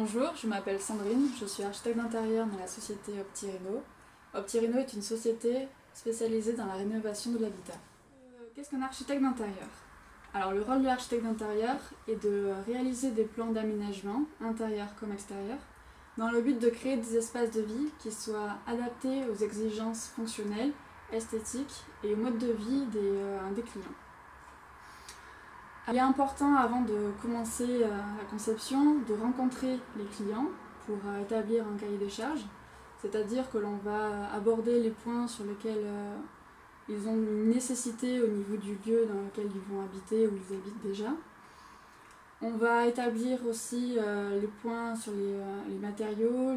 Bonjour, je m'appelle Sandrine, je suis architecte d'intérieur dans la société Opti-Réno. Opti-Réno est une société spécialisée dans la rénovation de l'habitat. Qu'est-ce qu'un architecte d'intérieur? Alors le rôle de l'architecte d'intérieur est de réaliser des plans d'aménagement, intérieur comme extérieur, dans le but de créer des espaces de vie qui soient adaptés aux exigences fonctionnelles, esthétiques et au mode de vie des clients. Il est important, avant de commencer la conception, de rencontrer les clients pour établir un cahier des charges, c'est-à-dire que l'on va aborder les points sur lesquels ils ont une nécessité au niveau du lieu dans lequel ils vont habiter ou ils habitent déjà. On va établir aussi les points sur les matériaux,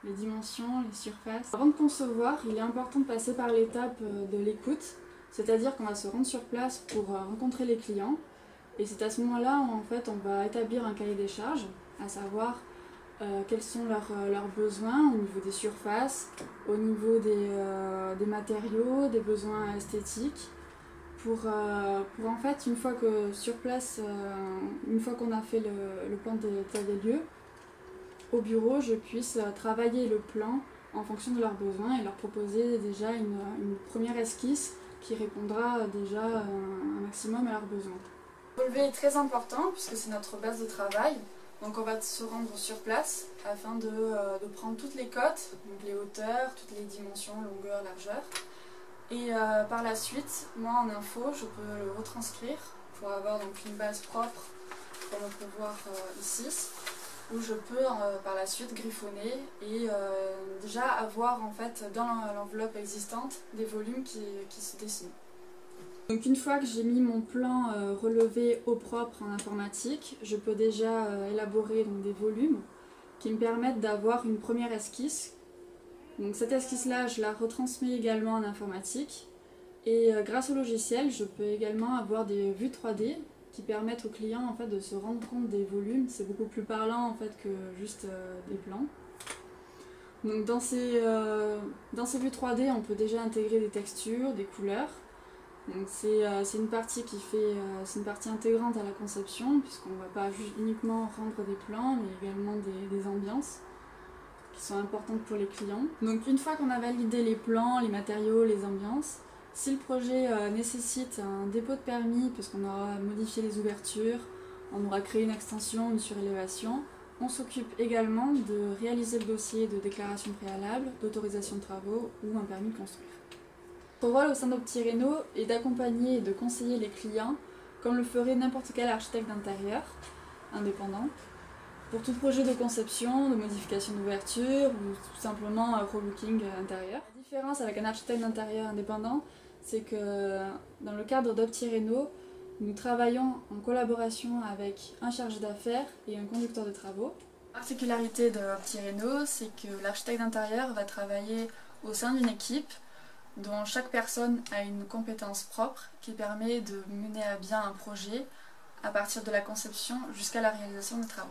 les dimensions, les surfaces. Avant de concevoir, il est important de passer par l'étape de l'écoute, c'est-à-dire qu'on va se rendre sur place pour rencontrer les clients. Et c'est à ce moment-là où en fait, on va établir un cahier des charges, à savoir quels sont leurs besoins au niveau des surfaces, au niveau des matériaux, des besoins esthétiques, pour en fait, une fois que sur place, une fois qu'on a fait le plan d'état des lieux, au bureau, je puisse travailler le plan en fonction de leurs besoins et leur proposer déjà une première esquisse qui répondra déjà un maximum à leurs besoins. Le relevé est très important puisque c'est notre base de travail. Donc on va se rendre sur place afin de prendre toutes les cotes, donc les hauteurs, toutes les dimensions, longueur, largeur. Et par la suite, moi en info, je peux le retranscrire pour avoir donc une base propre, comme on peut voir ici, où je peux par la suite griffonner et déjà avoir en fait dans l'enveloppe existante des volumes qui se dessinent. Donc une fois que j'ai mis mon plan relevé au propre en informatique, je peux déjà élaborer donc, des volumes qui me permettent d'avoir une première esquisse. Donc cette esquisse-là, je la retransmets également en informatique. Et grâce au logiciel, je peux également avoir des vues 3D qui permettent aux clients en fait, de se rendre compte des volumes. C'est beaucoup plus parlant en fait, que juste des plans. Donc dans ces vues 3D, on peut déjà intégrer des textures, des couleurs. C'est une partie c'est une partie intégrante à la conception, puisqu'on ne va pas uniquement rendre des plans, mais également des ambiances qui sont importantes pour les clients. Donc une fois qu'on a validé les plans, les matériaux, les ambiances, si le projet nécessite un dépôt de permis, puisqu'on aura modifié les ouvertures, on aura créé une extension, une surélévation, on s'occupe également de réaliser le dossier de déclaration préalable, d'autorisation de travaux ou un permis de construire. Notre rôle au sein d'Opti-Réno est d'accompagner et de conseiller les clients comme le ferait n'importe quel architecte d'intérieur indépendant pour tout projet de conception, de modification d'ouverture ou tout simplement relooking intérieur. La différence avec un architecte d'intérieur indépendant, c'est que dans le cadre d'Opti-Réno, nous travaillons en collaboration avec un chargé d'affaires et un conducteur de travaux. La particularité d'Opti-Réno, c'est que l'architecte d'intérieur va travailler au sein d'une équipe dont chaque personne a une compétence propre qui permet de mener à bien un projet à partir de la conception jusqu'à la réalisation des travaux.